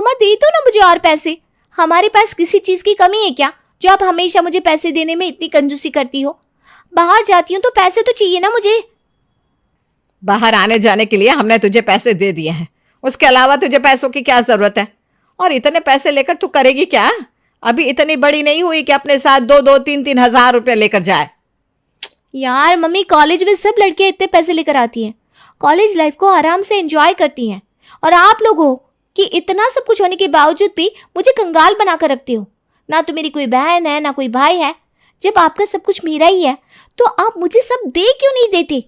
मम्मा दे दो ना मुझे और पैसे। हमारे पास किसी चीज की कमी है क्या जो आप हमेशा मुझे पैसे देने में इतनी कंजूसी करती हो? बाहर जाती हूँ तो पैसे तो चाहिए ना मुझे। बाहर आने जाने के लिए हमने तुझे पैसे दे दिए हैं, उसके अलावा तुझे पैसों की क्या जरूरत है? और इतने पैसे लेकर तू करेगी क्या? अभी इतनी बड़ी नहीं हुई कि अपने साथ 2-2, 3-3 हजार रुपये लेकर जाए। यार मम्मी, कॉलेज में सब लड़कियां इतने पैसे लेकर आती हैं, कॉलेज लाइफ को आराम से एंजॉय करती हैं, और आप लोग हो कि इतना सब कुछ होने के बावजूद भी मुझे कंगाल बना कर रखते हो। ना तो मेरी कोई बहन है ना कोई भाई है। जब आपका सब कुछ मेरा ही है तो आप मुझे सब दे क्यों नहीं देते?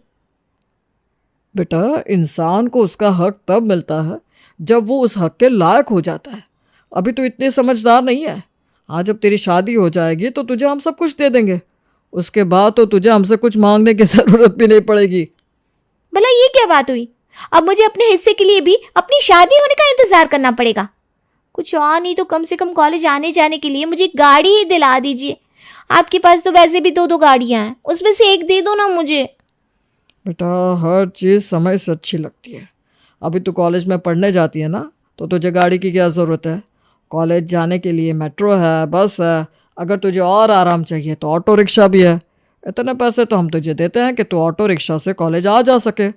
बेटा, इंसान को उसका हक तब मिलता है जब वो उस हक के लायक हो जाता है। अभी तो इतनी समझदार नहीं है। आज जब तेरी शादी हो जाएगी तो तुझे हम सब कुछ दे देंगे। उसके बाद तो तुझे हमसे कुछ मांगने की ज़रूरत भी नहीं पड़ेगी। भला ये क्या बात हुई? अब मुझे अपने हिस्से के लिए भी अपनी शादी होने का इंतजार करना पड़ेगा। कुछ और नहीं तो कम से कम कॉलेज आने जाने के लिए मुझे गाड़ी ही दिला दीजिए। आपके पास तो वैसे भी 2-2 गाड़ियां हैं, उसमें से एक दे दो ना मुझे। बेटा, हर चीज़ समय से अच्छी लगती है। अभी तू कॉलेज में पढ़ने जाती है ना, तो तुझे गाड़ी की क्या ज़रूरत है? कॉलेज जाने के लिए मेट्रो है, बस है। अगर तुझे और आराम चाहिए तो ऑटो रिक्शा भी है। इतने पैसे तो हम तुझे देते हैं कि तू ऑटो रिक्शा से कॉलेज आ जा सके।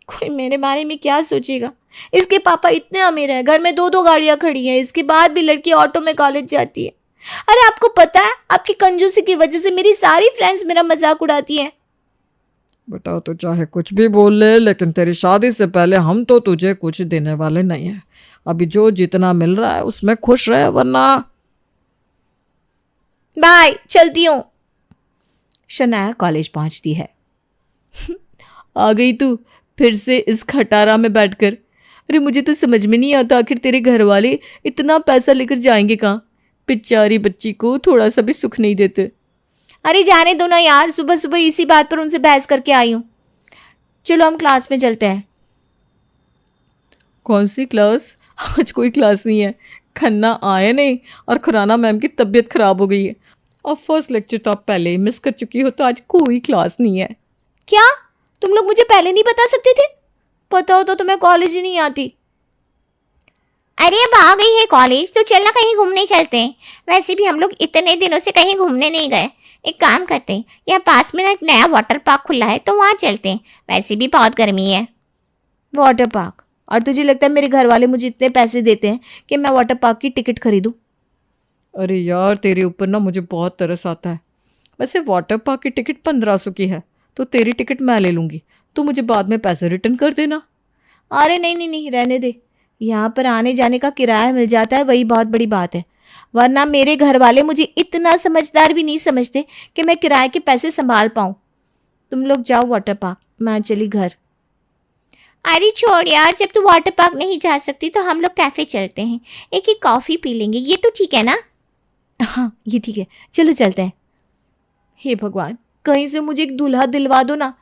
कोई मेरे बारे में क्या सोचेगा? इसके पापा इतने अमीर हैं, घर में 2-2 गाड़ियां खड़ी हैं, इसके बाद भी लड़की ऑटो में कॉलेज जाती है। अरे आपको पता है, आपकी कंजूसी की वजह से मेरी सारी फ्रेंड्स मेरा मजाक उड़ाती हैं। बेटा, तो चाहे कुछ भी बोल ले, लेकिन तेरी शादी से पहले हम तो तुझे कुछ देने वाले नहीं हैं। अभी जो जितना मिल रहा है उसमें खुश रहे, वरना। बाय, चलती हूँ। शनाया कॉलेज पहुंचती है। आ गई तू फिर से इस खटारा में बैठकर। अरे मुझे तो समझ में नहीं आता, आखिर तेरे घर वाले इतना पैसा लेकर जाएंगे कहाँ? बेचारी बच्ची को थोड़ा सा भी सुख नहीं देते। अरे जाने दो ना यार, सुबह सुबह इसी बात पर उनसे बहस करके आई हूँ। चलो हम क्लास में चलते हैं। कौन सी क्लास? आज कोई क्लास नहीं है। खन्ना आए नहीं और खुराना मैम की तबीयत खराब हो गई है। और फर्स्ट लेक्चर तो आप पहले ही मिस कर चुकी हो, तो आज कोई क्लास नहीं है। क्या तुम लोग मुझे पहले नहीं बता सकते थे? पता होता तो मैं कॉलेज ही नहीं आती। अरे अब आ गई है कॉलेज तो चलना कहीं घूमने चलते हैं। वैसे भी हम लोग इतने दिनों से कहीं घूमने नहीं गए। एक काम करते हैं, यहाँ पास में ना एक नया वाटर पार्क खुला है तो वहाँ चलते हैं। वैसे भी बहुत गर्मी है। Water park? और तुझे लगता है मेरे घर वाले मुझे इतने पैसे देते हैं कि मैं वाटर पार्क की टिकट खरीदूं? अरे यार, तेरे ऊपर ना मुझे बहुत तरस आता है। वैसे वाटर पार्क की टिकट 1500 की है, तो तेरी टिकट मैं ले लूँगी। तो मुझे बाद में पैसे रिटर्न कर देना। अरे नहीं नहीं नहीं, रहने दे। यहाँ पर आने जाने का किराया मिल जाता है, वही बहुत बड़ी बात है। वरना मेरे घर वाले मुझे इतना समझदार भी नहीं समझते कि मैं किराए के पैसे संभाल पाऊँ। तुम लोग जाओ वाटर पार्क, मैं चली घर। अरे छोड़ यार, जब तू वाटर पार्क नहीं जा सकती तो हम लोग कैफे चलते हैं, एक ही कॉफ़ी पी लेंगे। ये तो ठीक है ना? हाँ ये ठीक है, चलो चलते हैं। हे भगवान, कहीं से मुझे एक दूल्हा दिलवा दो ना,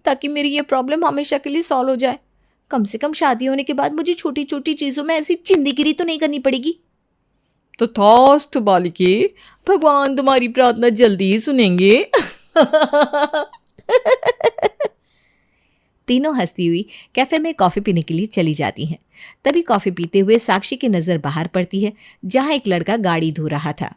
ताकि मेरी ये प्रॉब्लम हमेशा के लिए सॉल्व हो जाए। कम से कम शादी होने के बाद मुझे छोटी छोटी चीज़ों में ऐसी चिंदीगिरी तो नहीं करनी पड़ेगी। तो तथास्तु बालिके, भगवान तुम्हारी प्रार्थना जल्दी ही सुनेंगे। तीनों हंसती हुई कैफे में कॉफ़ी पीने के लिए चली जाती हैं। तभी कॉफ़ी पीते हुए साक्षी की नज़र बाहर पड़ती है, जहां एक लड़का गाड़ी धो रहा था।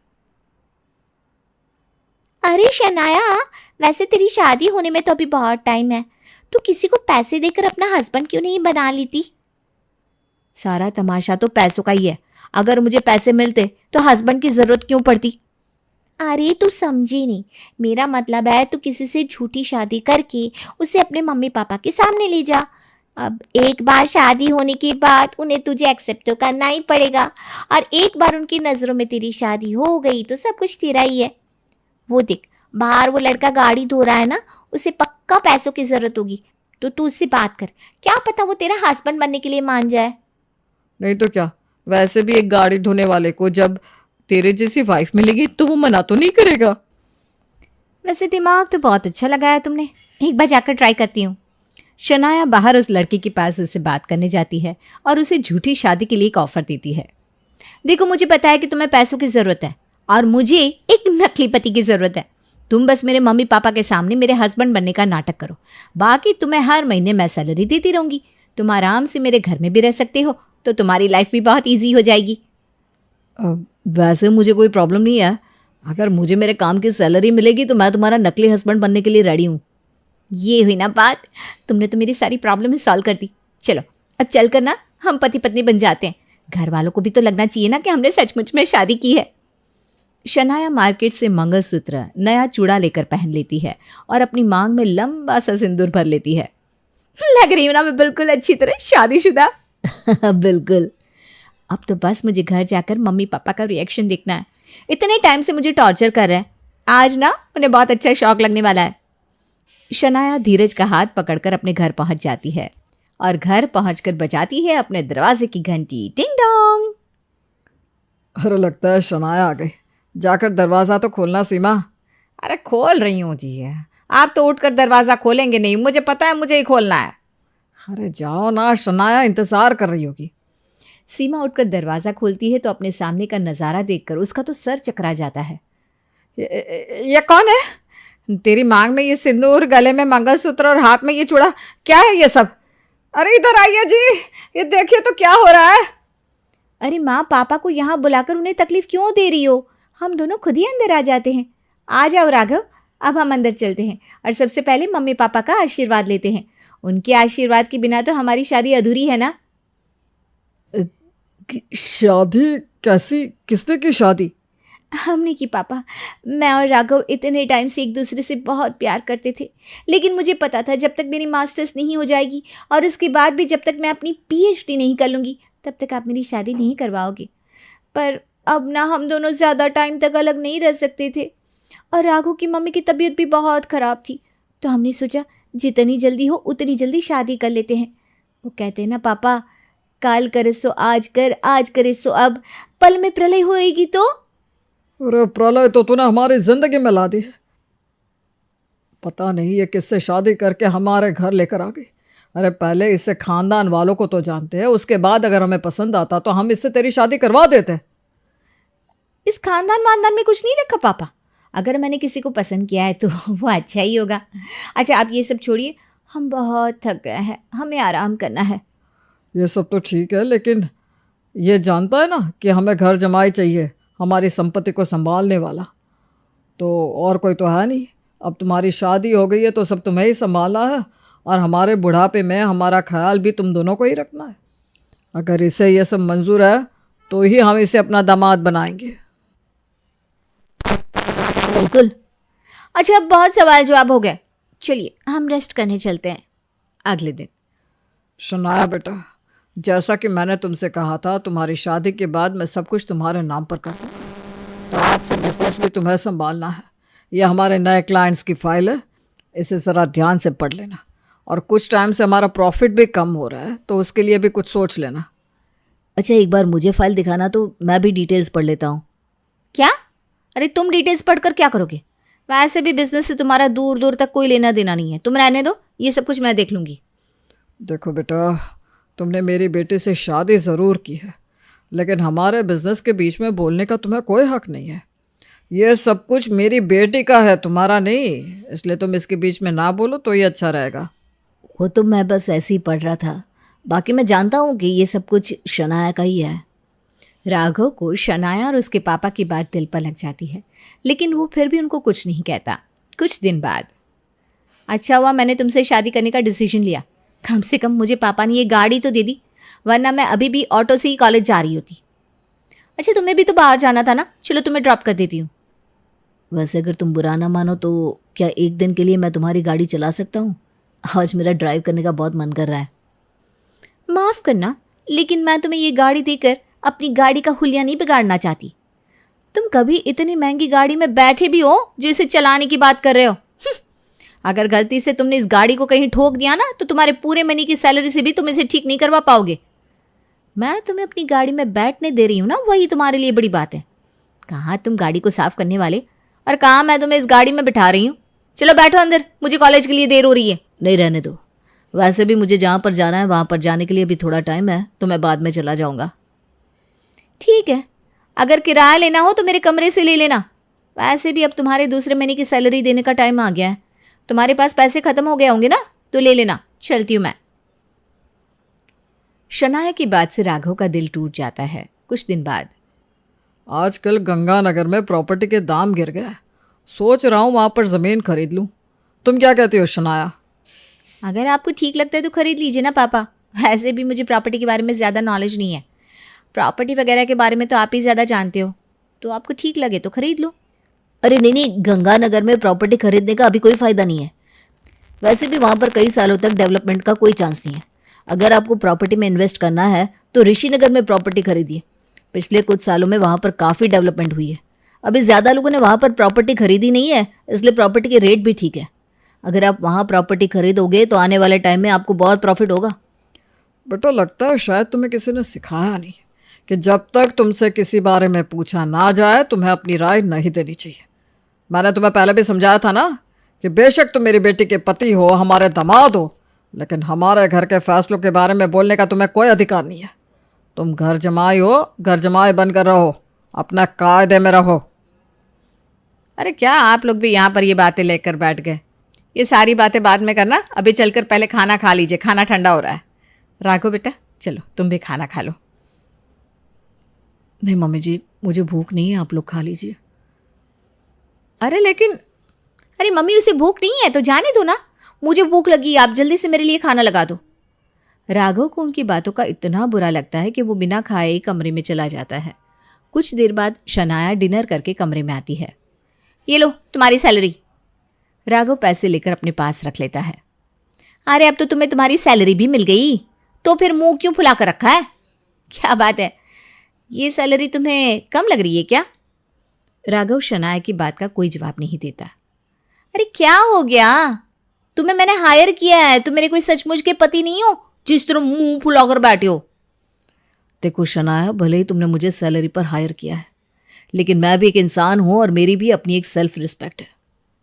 अरे शनाया, वैसे तेरी शादी होने में तो अभी बहुत टाइम है, तू किसी को पैसे देकर अपना हस्बैंड क्यों नहीं बना लेती? सारा तमाशा तो पैसों का ही है। अगर मुझे पैसे मिलते तो हस्बैंड की ज़रूरत क्यों पड़ती? अरे तू समझी नहीं, मेरा मतलब है तू किसी से झूठी शादी करके उसे अपने मम्मी पापा के सामने ले जा। अब एक बार शादी होने के बाद उन्हें तुझे एक्सेप्ट तो करना ही पड़ेगा, और एक बार उनकी नज़रों में तेरी शादी हो गई तो सब कुछ तेरा ही है। वो देख, बाहर वो लड़का गाड़ी धो रहा है ना, उसे पक्का पैसों की ज़रूरत होगी, तो तू उससे बात कर, क्या पता वो तेरा हस्बैंड बनने के लिए मान जाए। नहीं तो क्या, वैसे भी एक गाड़ी धोने वाले को जब तेरे जैसी वाइफ मिलेगी तो वो मना तो नहीं करेगा। वैसे दिमाग तो बहुत अच्छा लगाया तुमने, एक बार जाकर ट्राई करती हूँ। शनाया बाहर उस लड़के के पास उससे बात करने जाती है और उसे झूठी शादी के लिए एक ऑफर देती है। देखो, मुझे पता है कि तुम्हें पैसों की ज़रूरत है और मुझे एक नकली पति की ज़रूरत है। तुम बस मेरे मम्मी पापा के सामने मेरे हस्बैंड बनने का नाटक करो, बाकी तुम्हें हर महीने मैं सैलरी देती रहूँगी। तुम आराम से मेरे घर में भी रह सकते हो, तो तुम्हारी लाइफ भी बहुत ईजी हो जाएगी। वैसे मुझे कोई प्रॉब्लम नहीं है। अगर मुझे मेरे काम की सैलरी मिलेगी तो मैं तुम्हारा नकली हस्बैंड बनने के लिए रेडी हूँ। ये हुई ना बात, तुमने तो मेरी सारी प्रॉब्लम ही सॉल्व कर दी। चलो अब चल कर ना हम पति पत्नी बन जाते हैं। घर वालों को भी तो लगना चाहिए ना कि हमने सचमुच में शादी की है। शनाया मार्केट से मंगलसूत्र, नया चूड़ा लेकर पहन लेती है और अपनी मांग में लंबा सा सिंदूर भर लेती है। लग रही हूँ ना मैं बिल्कुल अच्छी तरह शादीशुदा। बिल्कुल। अब तो बस मुझे घर जाकर मम्मी पापा का रिएक्शन देखना है। इतने टाइम से मुझे टॉर्चर कर रहे हैं, आज ना उन्हें बहुत अच्छा शौक लगने वाला है। शनाया धीरज का हाथ पकड़कर अपने घर पहुंच जाती है और घर पहुंचकर बजाती है अपने दरवाजे की घंटी, टिंग डोंग। अरे लगता है शनाया आ गई। जाकर दरवाज़ा तो खोलना सीमा। अरे खोल रही हूँ जी, आप तो उठकर दरवाज़ा खोलेंगे नहीं, मुझे पता है मुझे ही खोलना है। अरे जाओ ना, शनाया इंतज़ार कर रही होगी। सीमा उठकर दरवाज़ा खोलती है तो अपने सामने का नज़ारा देखकर उसका तो सर चकरा जाता है। ये कौन है? तेरी मांग में ये सिंदूर, गले में मंगलसूत्र और हाथ में ये चूड़ा, क्या है ये सब? अरे इधर आइए जी, ये देखिए तो क्या हो रहा है। अरे माँ, पापा को यहाँ बुलाकर उन्हें तकलीफ क्यों दे रही हो? हम दोनों खुद ही अंदर आ जाते हैं। आ जाओ राघव, अब हम अंदर चलते हैं और सबसे पहले मम्मी पापा का आशीर्वाद लेते हैं। उनके आशीर्वाद के बिना तो हमारी शादी अधूरी है ना। शादी कैसी? किसने की शादी? हमने की पापा। मैं और राघव इतने टाइम से एक दूसरे से बहुत प्यार करते थे, लेकिन मुझे पता था जब तक मेरी मास्टर्स नहीं हो जाएगी और उसके बाद भी जब तक मैं अपनी पीएचडी नहीं कर लूँगी तब तक आप मेरी शादी नहीं करवाओगे। पर अब ना हम दोनों ज़्यादा टाइम तक अलग नहीं रह सकते थे और राघव की मम्मी की तबीयत भी बहुत ख़राब थी, तो हमने सोचा जितनी जल्दी हो उतनी जल्दी शादी कर लेते हैं। वो कहते हैं ना पापा, काल करे सो आज कर, आज करे सो अब, पल में प्रलय होएगी तो। अरे प्रलय तो तूने हमारी जिंदगी में ला दी है। पता नहीं ये किससे शादी करके हमारे घर लेकर आ गई। अरे पहले इससे खानदान वालों को तो जानते हैं, उसके बाद अगर हमें पसंद आता तो हम इससे तेरी शादी करवा देते। इस खानदान वानदान में कुछ नहीं रखा पापा। अगर मैंने किसी को पसंद किया है तो वो अच्छा ही होगा। अच्छा आप ये सब छोड़िए, हम बहुत थक गए हैं, हमें आराम करना है। ये सब तो ठीक है, लेकिन ये जानता है ना कि हमें घर जमाई चाहिए, हमारी संपत्ति को संभालने वाला। तो और कोई तो है नहीं। अब तुम्हारी शादी हो गई है तो सब तुम्हें ही संभालना है और हमारे बुढ़ापे में हमारा ख्याल भी तुम दोनों को ही रखना है। अगर इसे ये सब मंजूर है तो ही हम इसे अपना दामाद बनाएंगे। बिल्कुल। अच्छा अब बहुत सवाल जवाब हो गए, चलिए हम रेस्ट करने चलते हैं। अगले दिन। शनाया बेटा, जैसा कि मैंने तुमसे कहा था, तुम्हारी शादी के बाद मैं सब कुछ तुम्हारे नाम पर कर दूँगा। तो आज से बिजनेस भी तुम्हें संभालना है। यह हमारे नए क्लाइंट्स की फाइल है, इसे ज़रा ध्यान से पढ़ लेना। और कुछ टाइम से हमारा प्रॉफिट भी कम हो रहा है, तो उसके लिए भी कुछ सोच लेना। अच्छा एक बार मुझे फाइल दिखाना तो मैं भी डिटेल्स पढ़ लेता हूँ। क्या? अरे तुम डिटेल्स पढ़कर क्या करोगे? वैसे भी बिजनेस से तुम्हारा दूर दूर तक कोई लेना देना नहीं है, तुम रहने दो, ये सब कुछ मैं देख लूँगी। देखो बेटा, तुमने मेरी बेटी से शादी ज़रूर की है, लेकिन हमारे बिजनेस के बीच में बोलने का तुम्हें कोई हक नहीं है। ये सब कुछ मेरी बेटी का है, तुम्हारा नहीं, इसलिए तुम इसके बीच में ना बोलो तो ये अच्छा रहेगा। वो तो मैं बस ऐसे ही पढ़ रहा था, बाकी मैं जानता हूँ कि ये सब कुछ शनाया का ही है। राघव को शनाया और उसके पापा की बात दिल पर लग जाती है, लेकिन वो फिर भी उनको कुछ नहीं कहता। कुछ दिन बाद। अच्छा हुआ मैंने तुमसे शादी करने का डिसीजन लिया, कम से कम मुझे पापा ने ये गाड़ी तो दे दी, वरना मैं अभी भी ऑटो से ही कॉलेज जा रही होती। अच्छा तुम्हें भी तो बाहर जाना था ना, चलो तुम्हें ड्रॉप कर देती हूँ। वैसे अगर तुम बुरा ना मानो तो क्या एक दिन के लिए मैं तुम्हारी गाड़ी चला सकता हूँ? आज मेरा ड्राइव करने का बहुत मन कर रहा है। माफ़ करना, लेकिन मैं तुम्हें ये गाड़ी देकर अपनी गाड़ी का हुलिया नहीं बिगाड़ना चाहती। तुम कभी इतनी महंगी गाड़ी में बैठे भी हो जो इसे चलाने की बात कर रहे हो? अगर गलती से तुमने इस गाड़ी को कहीं ठोक दिया ना तो तुम्हारे पूरे महीने की सैलरी से भी तुम इसे ठीक नहीं करवा पाओगे। मैं तुम्हें अपनी गाड़ी में बैठने दे रही हूँ ना, वही तुम्हारे लिए बड़ी बात है। कहाँ तुम गाड़ी को साफ करने वाले और कहाँ मैं तुम्हें इस गाड़ी में बिठा रही हूँ। चलो बैठो अंदर, मुझे कॉलेज के लिए देर हो रही है। नहीं रहने दो, वैसे भी मुझे जहाँ पर जाना है वहाँ पर जाने के लिए अभी थोड़ा टाइम है, तो मैं बाद में चला जाऊँगा। ठीक है, अगर किराया लेना हो तो मेरे कमरे से ले लेना। वैसे भी अब तुम्हारे दूसरे महीने की सैलरी देने का टाइम आ गया है, तुम्हारे पास पैसे ख़त्म हो गए होंगे ना, तो ले लेना। चलती हूँ मैं। शनाया की बात से राघव का दिल टूट जाता है। कुछ दिन बाद आजकल गंगानगर में प्रॉपर्टी के दाम गिर गए, सोच रहा हूँ वहाँ पर ज़मीन खरीद लूँ। तुम क्या कहती हो शनाया? अगर आपको ठीक लगता है तो खरीद लीजिए ना पापा। ऐसे भी मुझे प्रॉपर्टी के बारे में ज़्यादा नॉलेज नहीं है। प्रॉपर्टी वगैरह के बारे में तो आप ही ज़्यादा जानते हो, तो आपको ठीक लगे तो खरीद लो। अरे नहीं नहीं, गंगानगर में प्रॉपर्टी खरीदने का अभी कोई फ़ायदा नहीं है। वैसे भी वहाँ पर कई सालों तक डेवलपमेंट का कोई चांस नहीं है। अगर आपको प्रॉपर्टी में इन्वेस्ट करना है तो ऋषिनगर में प्रॉपर्टी खरीदिए। पिछले कुछ सालों में वहाँ पर काफ़ी डेवलपमेंट हुई है। अभी ज़्यादा लोगों ने वहाँ पर प्रॉपर्टी खरीदी नहीं है, इसलिए प्रॉपर्टी के रेट भी ठीक है। अगर आप वहाँ प्रॉपर्टी खरीदोगे तो आने वाले टाइम में आपको बहुत प्रॉफिट होगा। बेटा लगता है शायद तुम्हें किसी ने सिखाया नहीं कि जब तक तुमसे किसी बारे में पूछा ना जाए तुम्हें अपनी राय नहीं देनी चाहिए। मैंने तुम्हें पहले भी समझाया था ना कि बेशक तुम मेरी बेटी के पति हो, हमारे दामाद हो, लेकिन हमारे घर के फैसलों के बारे में बोलने का तुम्हें कोई अधिकार नहीं है। तुम घर जमाई हो, घर जमाई बनकर रहो, अपना कायदे में रहो। अरे क्या आप लोग भी यहाँ पर ये बातें लेकर बैठ गए? ये सारी बातें बाद में करना, अभी चलकर पहले खाना खा लीजिए, खाना ठंडा हो रहा है। राघव बेटा चलो तुम भी खाना खा लो। नहीं मम्मी जी, मुझे भूख नहीं है, आप लोग खा लीजिए। अरे मम्मी उसे भूख नहीं है तो जाने दो ना, मुझे भूख लगी, आप जल्दी से मेरे लिए खाना लगा दो। राघव को उनकी बातों का इतना बुरा लगता है कि वो बिना खाए ही कमरे में चला जाता है। कुछ देर बाद शनाया डिनर करके कमरे में आती है। ये लो तुम्हारी सैलरी। राघव पैसे लेकर अपने पास रख लेता है। अरे अब तो तुम्हें तुम्हारी सैलरी भी मिल गई, तो फिर मुंह क्यों फुला कर रखा है? क्या बात है, ये सैलरी तुम्हें कम लग रही है क्या? राघव शनाया की बात का कोई जवाब नहीं देता। अरे क्या हो गया, तुम्हें मैंने हायर किया है, तुम मेरे कोई सचमुच के पति नहीं हो जिस तरह मुंह फुलाकर बैठे हो। देखो शनाया, भले ही तुमने मुझे सैलरी पर हायर किया है, लेकिन मैं भी एक इंसान हूं और मेरी भी अपनी एक सेल्फ रिस्पेक्ट है।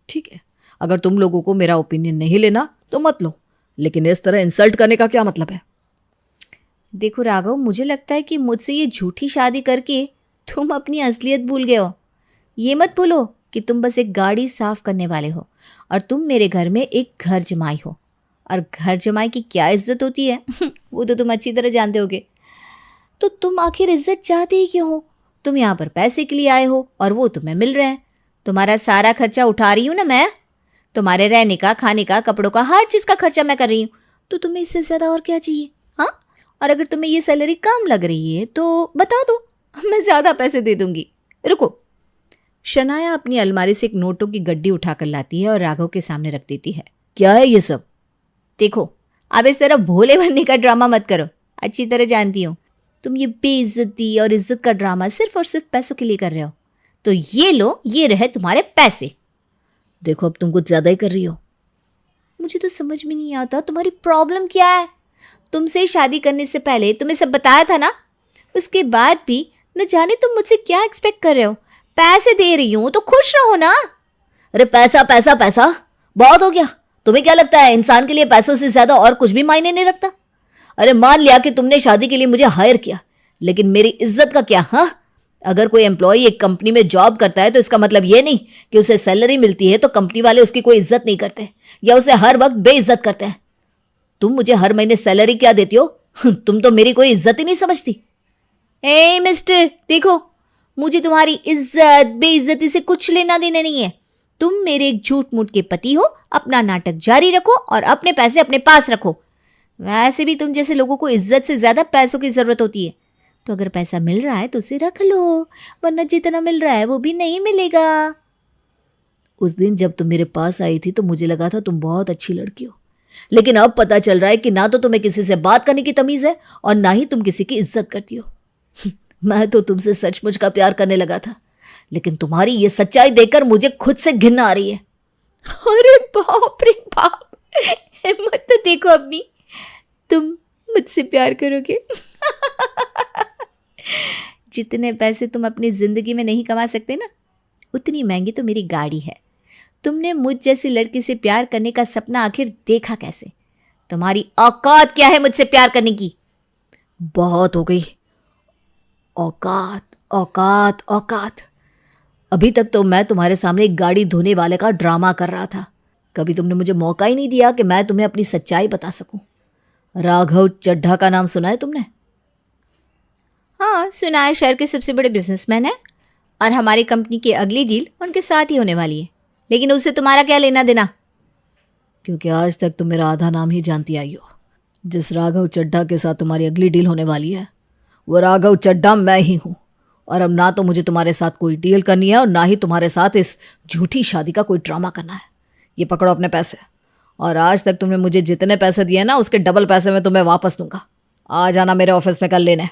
ठीक है, अगर तुम लोगों को मेरा ओपिनियन नहीं लेना तो मत लो, लेकिन इस तरह इंसल्ट करने का क्या मतलब है? देखो राघव, मुझे लगता है कि मुझसे ये झूठी शादी करके तुम अपनी असलियत भूल गए हो। ये मत भूलो कि तुम बस एक गाड़ी साफ करने वाले हो और तुम मेरे घर में एक घर जमाई हो। और घर जमाई की क्या इज्जत होती है वो तो तुम अच्छी तरह जानते होगे। तो तुम आखिर इज्जत चाहते ही क्यों हो? तुम यहाँ पर पैसे के लिए आए हो और वो तुम्हें मिल रहा है। तुम्हारा सारा खर्चा उठा रही हूँ ना मैं, तुम्हारे रहने का, खाने का, कपड़ों का, हर चीज़ का खर्चा मैं कर रही हूँ। तो तुम्हें इससे ज़्यादा और क्या चाहिए? हाँ, और अगर तुम्हें ये सैलरी कम लग रही है तो बता दो, मैं ज़्यादा पैसे दे दूंगी। रुको। शनाया अपनी अलमारी से एक नोटों की गड्डी उठाकर लाती है और राघव के सामने रख देती है। क्या है ये सब? देखो, अब इस तरह भोले बनने का ड्रामा मत करो। अच्छी तरह जानती हूँ तुम ये बेइज्जती और इज्जत का ड्रामा सिर्फ और सिर्फ पैसों के लिए कर रहे हो। तो ये लो, ये रहे तुम्हारे पैसे। देखो अब तुम कुछ ज़्यादा ही कर रही हो। मुझे तो समझ में नहीं आता तुम्हारी प्रॉब्लम क्या है। तुमसे शादी करने से पहले तुम्हें सब बताया था ना, उसके बाद भी न जाने तुम मुझसे क्या एक्सपेक्ट कर रहे हो। पैसे दे रही हूँ तो खुश रहो ना। अरे पैसा पैसा पैसा बहुत हो गया। तुम्हें क्या लगता है इंसान के लिए पैसों से ज्यादा और कुछ भी मायने नहीं रखता? अरे मान लिया कि तुमने शादी के लिए मुझे हायर किया, लेकिन मेरी इज्जत का क्या? हाँ, अगर कोई एम्प्लॉय एक कंपनी में जॉब करता है तो इसका मतलब ये नहीं कि उसे सैलरी मिलती है तो कंपनी वाले उसकी कोई इज्जत नहीं करते या उसे हर वक्त बेइज्जत करते हैं। तुम मुझे हर महीने सैलरी क्या देती हो? तुम तो मेरी कोई इज्जत ही नहीं समझती। ए मिस्टर, देखो, मुझे तुम्हारी इज्जत बेइज्जती से कुछ लेना देना नहीं है। तुम मेरे एक झूठ मूठ के पति हो, अपना नाटक जारी रखो और अपने पैसे अपने पास रखो। वैसे भी तुम जैसे लोगों को इज्जत से ज्यादा पैसों की जरूरत होती है। तो अगर पैसा मिल रहा है तो उसे रख लो, वरना जितना मिल रहा है वो भी नहीं मिलेगा। उस दिन जब तुम मेरे पास आई थी तो मुझे लगा था तुम बहुत अच्छी लड़की हो, लेकिन अब पता चल रहा है कि ना तो तुम्हें किसी से बात करने की तमीज है और ना ही तुम किसी की इज्जत करती हो। मैं तो तुमसे सचमुच का प्यार करने लगा था, लेकिन तुम्हारी ये सच्चाई देखकर मुझे खुद से घिन आ रही है। अरे बाप रे बाप, हिम्मत तो देखो अपनी, तुम मुझसे प्यार करोगे? जितने पैसे तुम अपनी जिंदगी में नहीं कमा सकते ना, उतनी महंगी तो मेरी गाड़ी है। तुमने मुझ जैसी लड़की से प्यार करने का सपना आखिर देखा कैसे? तुम्हारी औकात क्या है मुझसे प्यार करने की? बहुत हो गई। औकात औकात औकात। अभी तक तो मैं तुम्हारे सामने एक गाड़ी धोने वाले का ड्रामा कर रहा था। कभी तुमने मुझे मौका ही नहीं दिया कि मैं तुम्हें अपनी सच्चाई बता सकूं। राघव चड्ढा का नाम सुना है तुमने? हाँ सुना है, शहर के सबसे बड़े बिजनेसमैन है और हमारी कंपनी की अगली डील उनके साथ ही होने वाली है, लेकिन उससे तुम्हारा क्या लेना देना? क्योंकि आज तक तुम मेरा आधा नाम ही जानती आई हो। जिस राघव चड्ढा के साथ तुम्हारी अगली डील होने वाली है वो राघव चड्ढा मैं ही हूँ। और अब ना तो मुझे तुम्हारे साथ कोई डील करनी है और ना ही तुम्हारे साथ इस झूठी शादी का कोई ड्रामा करना है। ये पकड़ो अपने पैसे, और आज तक तुमने मुझे जितने पैसे दिए ना उसके डबल पैसे मैं तुम्हें वापस दूंगा। आ जाना मेरे ऑफिस में कल लेने,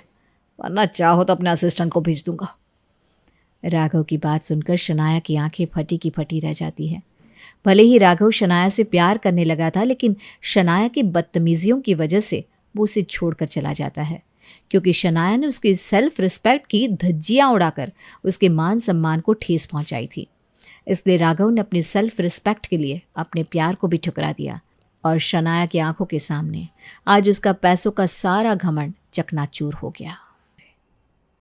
वरना चाहो तो अपने असिस्टेंट को भेज दूंगा। राघव की बात सुनकर शनाया की आंखें फटी की फटी रह जाती हैं। भले ही राघव शनाया से प्यार करने लगा था, लेकिन शनाया की बदतमीजियों की वजह से वो उसे छोड़कर चला जाता है, क्योंकि शनाया ने उसकी सेल्फ रिस्पेक्ट की धज्जियां उड़ाकर उसके मान सम्मान को ठेस पहुंचाई थी। इसलिए राघव ने अपनी सेल्फ रिस्पेक्ट के लिए अपने प्यार को भी ठुकरा दिया और शनाया की आंखों के सामने आज उसका पैसों का सारा घमंड चकनाचूर हो गया।